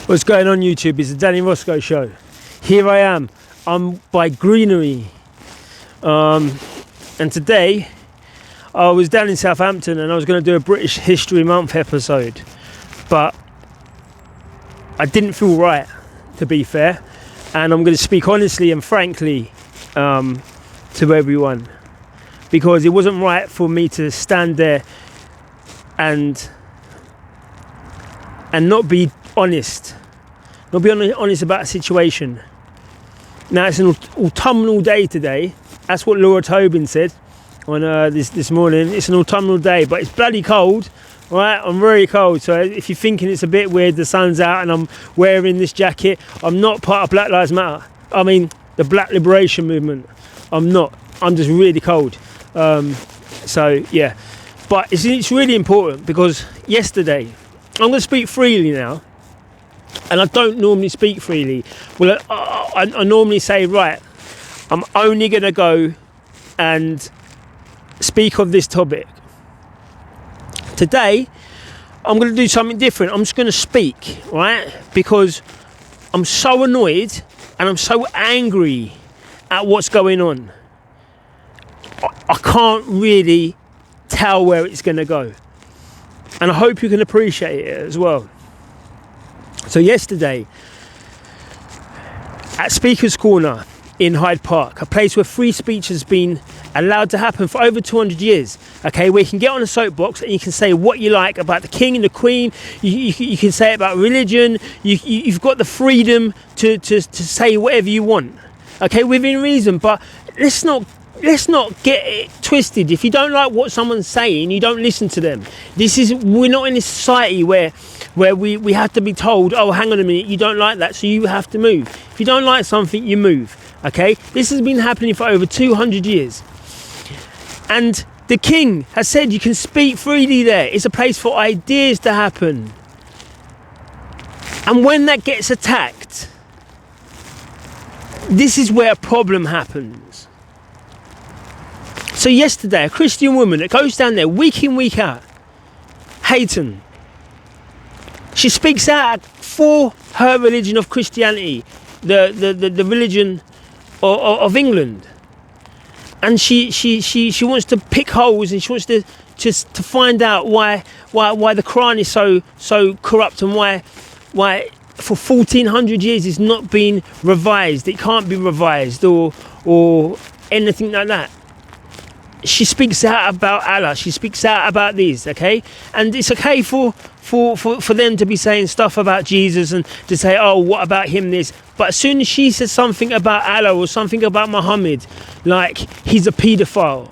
What's going on YouTube? It's the Danny Roscoe Show. Here I am. I'm by Greenery. And today I was down in Southampton and I was going to do a British History Month episode. But I didn't feel right, to be fair. And I'm going to speak honestly and frankly to everyone. Because it wasn't right for me to stand there and not be honest. Not be honest about a situation. Now it's an autumnal day today. That's what Laura Tobin said on this morning. It's an autumnal day, but it's bloody cold. Right, I'm very cold. So if you're thinking it's a bit weird, the sun's out and I'm wearing this jacket, I'm not part of Black Lives Matter. I mean, the Black Liberation Movement. I'm not. I'm just really cold. So yeah, but it's really important because yesterday, I'm going to speak freely now, and I don't normally speak freely. Well, I normally say, right, I'm only going to go and speak of this topic. Today, I'm going to do something different. I'm just going to speak, right, because I'm so annoyed and I'm so angry at what's going on. I can't really tell where it's going to go. And I hope you can appreciate it as well. So yesterday, at Speaker's Corner in Hyde Park, a place where free speech has been allowed to happen for over 200 years, okay, where you can get on a soapbox and you can say what you like about the King and the Queen, you can say about religion, you've got the freedom to say whatever you want, okay, within reason, but let's not get it twisted. If you don't like what someone's saying, you don't listen to them. We're not in a society where we have to be told, oh, hang on a minute, you don't like that, so you have to move. If you don't like something, you move. Okay? This has been happening for over 200 years. And the King has said you can speak freely there. It's a place for ideas to happen. And when that gets attacked, this is where a problem happens. So yesterday, a Christian woman that goes down there week in, week out, Hayton, she speaks out for her religion of Christianity, the religion of England, and she wants to pick holes and she wants to just to find out why the Quran is so corrupt and why for 1400 years it's not been revised. It can't be revised or anything like that. She speaks out about Allah. She speaks out about these, okay? And it's okay for them to be saying stuff about Jesus and to say, oh, what about him this? But as soon as she says something about Allah or something about Muhammad, like he's a paedophile,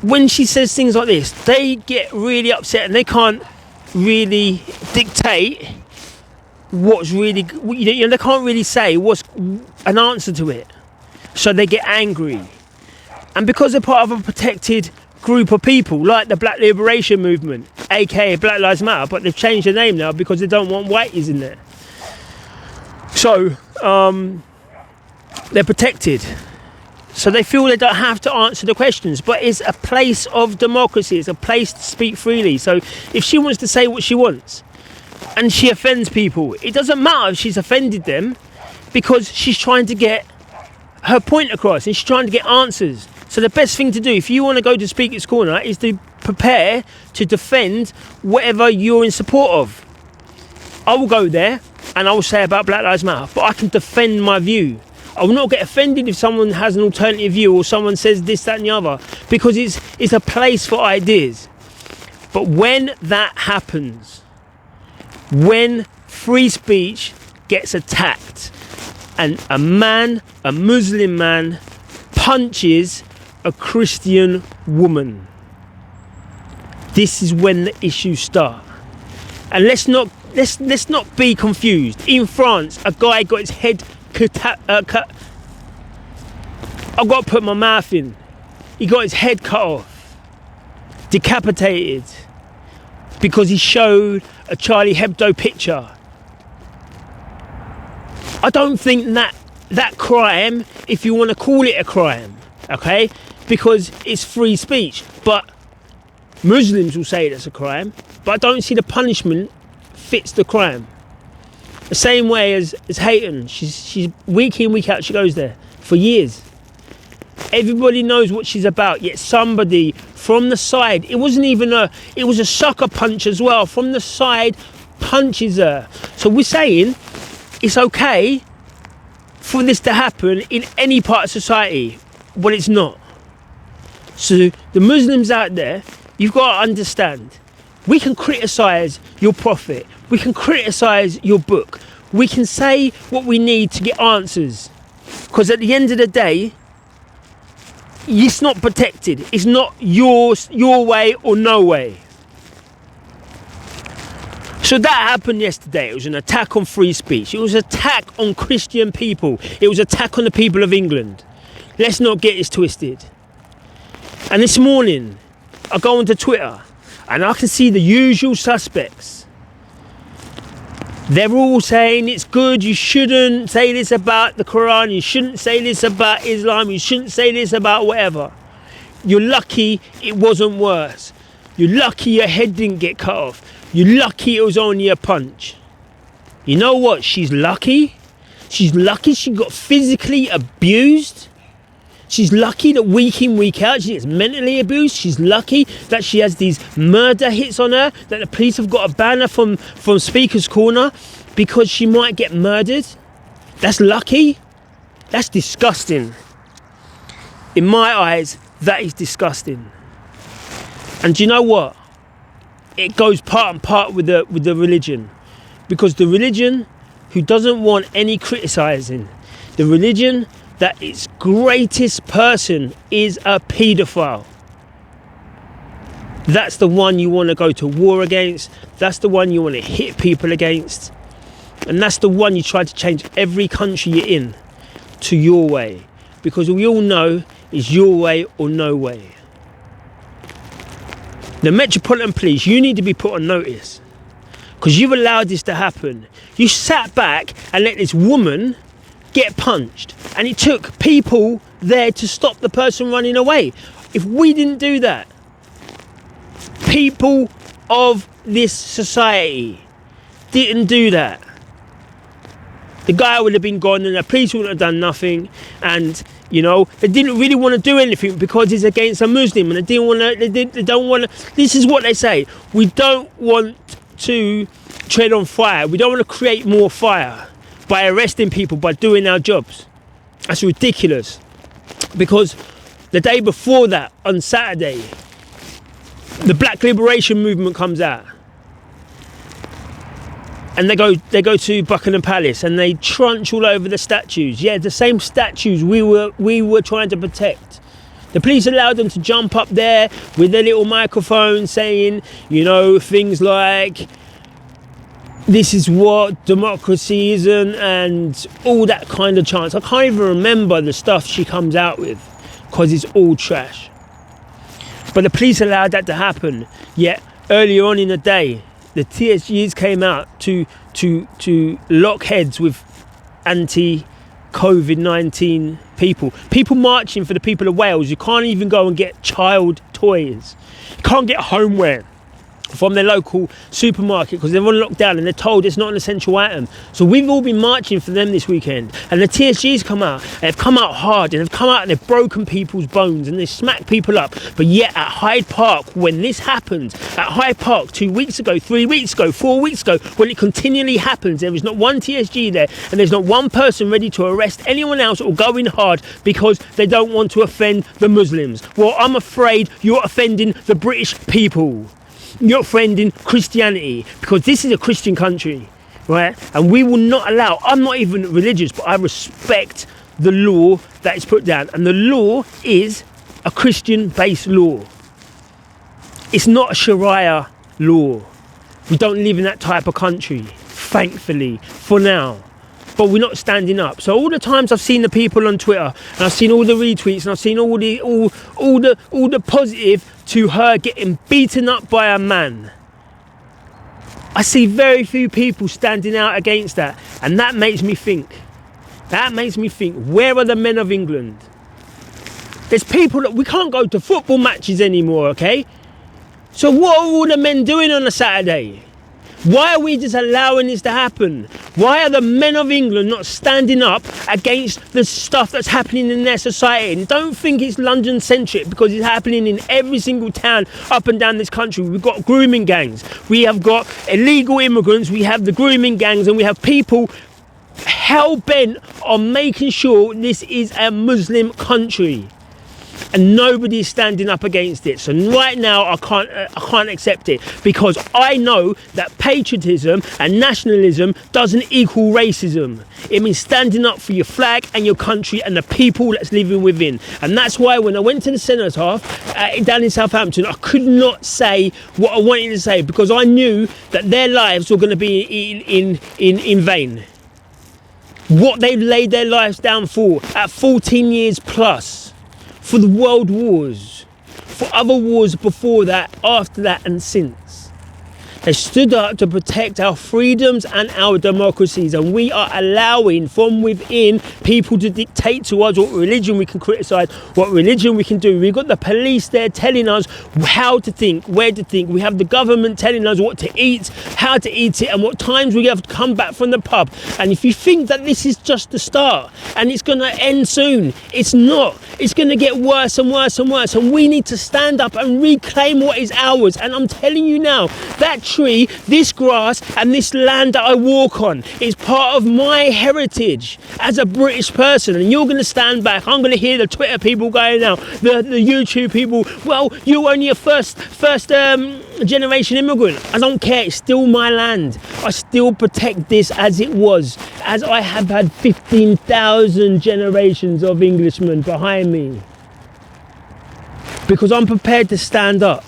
when she says things like this, they get really upset and they can't really dictate what's really, they can't really say what's an answer to it. So they get angry. And because they're part of a protected group of people, like the Black Liberation Movement, aka Black Lives Matter, but they've changed the name now because they don't want whiteys in there. So, they're protected. So they feel they don't have to answer the questions, but it's a place of democracy, it's a place to speak freely. So if she wants to say what she wants, and she offends people, it doesn't matter if she's offended them, because she's trying to get her point across, and she's trying to get answers. So the best thing to do, if you want to go to Speaker's Corner, is to prepare to defend whatever you're in support of. I will go there and I will say about Black Lives Matter, but I can defend my view. I will not get offended if someone has an alternative view or someone says this, that and the other, because it's a place for ideas. But when that happens, when free speech gets attacked and a Muslim man, punches a Christian woman, this is when the issues start. And let's not be confused. In France, a guy got his head cut. I've got to put my mouth in. He got his head cut off, decapitated, because he showed a Charlie Hebdo picture. I don't think that crime, if you want to call it a crime, okay, because it's free speech, but Muslims will say that's a crime, but I don't see the punishment fits the crime. The same way as Hayton. She's week in, week out, she goes there for years. Everybody knows what she's about, yet somebody from the side, it was a sucker punch as well, from the side punches her. So we're saying it's okay for this to happen in any part of society, but it's not. So the Muslims out there, you've got to understand, we can criticise your prophet, we can criticise your book, we can say what we need to get answers, because at the end of the day, it's not protected. It's not your way or no way. So that happened yesterday. It was an attack on free speech. It was an attack on Christian people. It was an attack on the people of England. Let's not get this twisted. And this morning, I go onto Twitter and I can see the usual suspects. They're all saying it's good, you shouldn't say this about the Quran, you shouldn't say this about Islam, you shouldn't say this about whatever. You're lucky it wasn't worse. You're lucky your head didn't get cut off. You're lucky it was only a punch. You know what? She's lucky. She's lucky she got physically abused. She's lucky that week in, week out, she gets mentally abused. She's lucky that she has these murder hits on her, that the police have got to ban her from Speaker's Corner because she might get murdered. That's lucky. That's disgusting. In my eyes, that is disgusting. And do you know what? It goes part and part with the religion. Because the religion who doesn't want any criticising, the religion that its greatest person is a paedophile. That's the one you want to go to war against. That's the one you want to hit people against. And that's the one you try to change every country you're in to your way. Because we all know it's your way or no way. The Metropolitan Police, you need to be put on notice. Because you've allowed this to happen. You sat back and let this woman get punched, and it took people there to stop the person running away. If we didn't do that, people of this society didn't do that, the guy would have been gone and the police wouldn't have done nothing. And you know, they didn't really want to do anything because he's against a Muslim, and they don't want to. This is what they say: we don't want to tread on fire, we don't want to create more fire by arresting people, by doing our jobs. That's ridiculous. Because the day before that, on Saturday, the Black Liberation Movement comes out. And they go to Buckingham Palace and they trunch all over the statues. Yeah, the same statues we were trying to protect. The police allowed them to jump up there with their little microphone saying, you know, things like, this is what democracy isn't, and all that kind of chants. I can't even remember the stuff she comes out with because it's all trash. But the police allowed that to happen. Yet earlier on in the day, the TSGs came out to lock heads with anti-COVID-19 people marching for the people of Wales. You can't even go and get child toys. You can't get homeware from their local supermarket because they're on lockdown and they're told it's not an essential item. So we've all been marching for them this weekend, and the TSGs come out, and they've come out hard, and they've come out and they've broken people's bones and they've smacked people up. But yet at Hyde Park, when this happened, at Hyde Park 2 weeks ago, 3 weeks ago, 4 weeks ago, when it continually happens, there is not one TSG there, and there's not one person ready to arrest anyone else or go in hard because they don't want to offend the Muslims. Well, I'm afraid you're offending the British people. You're offending Christianity, because this is a Christian country, right? And we will not allow, I'm not even religious, but I respect the law that is put down. And the law is a Christian-based law. It's not a Sharia law. We don't live in that type of country, thankfully, for now. But we're not standing up. So all the times I've seen the people on Twitter, and I've seen all the retweets, and I've seen all the positive to her getting beaten up by a man, I see very few people standing out against that. And that makes me think. Where are the men of England? There's people that we can't go to football matches anymore, okay? So what are all the men doing on a Saturday? Why are we just allowing this to happen? Why are the men of England not standing up against the stuff that's happening in their society? And don't think it's London-centric, because it's happening in every single town up and down this country. We've got grooming gangs. We have got illegal immigrants. We have the grooming gangs, and we have people hell-bent on making sure this is a Muslim country. And nobody's standing up against it. So right now I can't accept it, because I know that patriotism and nationalism doesn't equal racism. It means standing up for your flag and your country and the people that's living within. And that's why when I went to the cenotaph down in Southampton, I could not say what I wanted to say, because I knew that their lives were going to be in vain. What they've laid their lives down for at 14 years plus. For the world wars, for other wars before that, after that, and since. They stood up to protect our freedoms and our democracies, and we are allowing from within people to dictate to us what religion we can criticise, what religion we can do. We've got the police there telling us how to think, where to think. We have the government telling us what to eat, how to eat it, and what times we have to come back from the pub. And if you think that this is just the start and it's going to end soon, it's not. It's going to get worse and worse and worse, and we need to stand up and reclaim what is ours. And I'm telling you now, that tree, this grass, and this land that I walk on is part of my heritage as a British person. And you're going to stand back. I'm going to hear the Twitter people going now, the YouTube people, well, you're only a first generation immigrant. I don't care. It's still my land. I still protect this as it was, as I have had 15,000 generations of Englishmen behind me, because I'm prepared to stand up.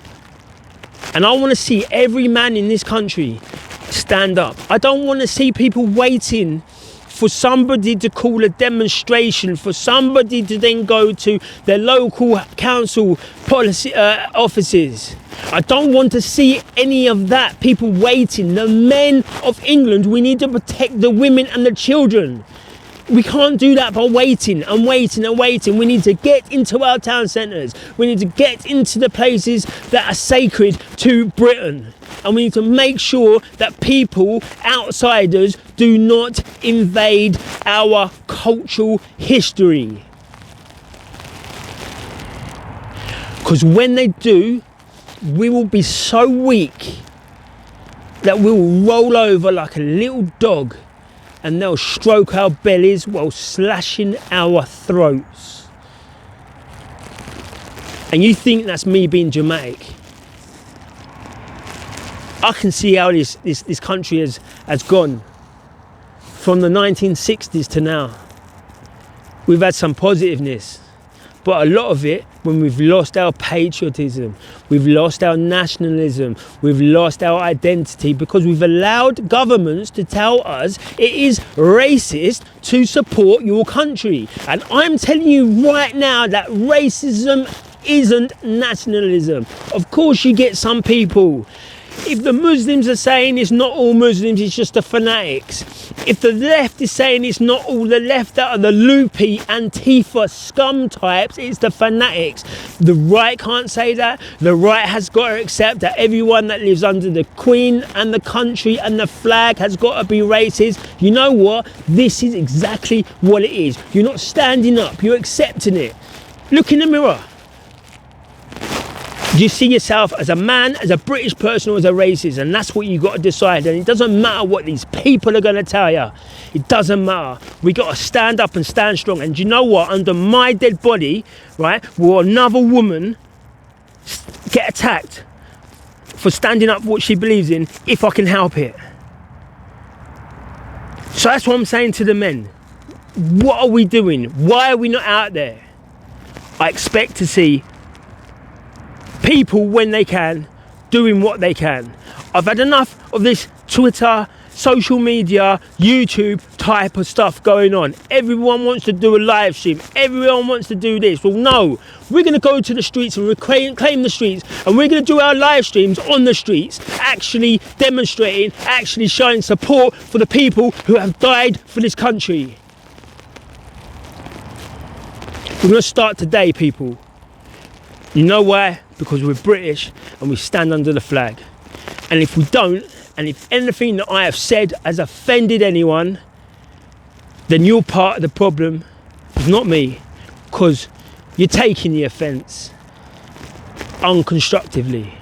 And I want to see every man in this country stand up. I don't want to see people waiting for somebody to call a demonstration, for somebody to then go to their local council policy offices. I don't want to see any of that. People waiting. The men of England, we need to protect the women and the children. We can't do that by waiting and waiting and waiting. We need to get into our town centres. We need to get into the places that are sacred to Britain. And we need to make sure that people, outsiders, do not invade our cultural history. Because when they do, we will be so weak that we will roll over like a little dog, and they'll stroke our bellies while slashing our throats. And you think that's me being dramatic? I can see how this country has gone from the 1960s to now. We've had some positiveness, but a lot of it, when we've lost our patriotism, we've lost our nationalism, we've lost our identity, because we've allowed governments to tell us it is racist to support your country. And I'm telling you right now that racism isn't nationalism. Of course you get some people. If the Muslims are saying it's not all Muslims, it's just the fanatics. If the left is saying it's not all the left that are the loopy Antifa scum types, it's the fanatics. The right can't say that. The right has got to accept that everyone that lives under the Queen and the country and the flag has got to be racist. You know what? This is exactly what it is. You're not standing up, you're accepting it. Look in the mirror. Do you see yourself as a man, as a British person, or as a racist? And that's what you got to decide. And it doesn't matter what these people are going to tell you. It doesn't matter. We got to stand up and stand strong. And do you know what? Under my dead body, right, will another woman get attacked for standing up for what she believes in, if I can help it. So that's what I'm saying to the men. What are we doing? Why are we not out there? I expect to see people, when they can, doing what they can. I've had enough of this Twitter, social media, YouTube type of stuff going on. Everyone wants to do a live stream. Everyone wants to do this. Well, no, we're going to go to the streets and claim the streets, and we're going to do our live streams on the streets, actually demonstrating, actually showing support for the people who have died for this country. We're going to start today, people. You know why? Because we're British and we stand under the flag. And if we don't, And if anything that I have said has offended anyone, then you're part of the problem, not me, because you're taking the offence unconstructively.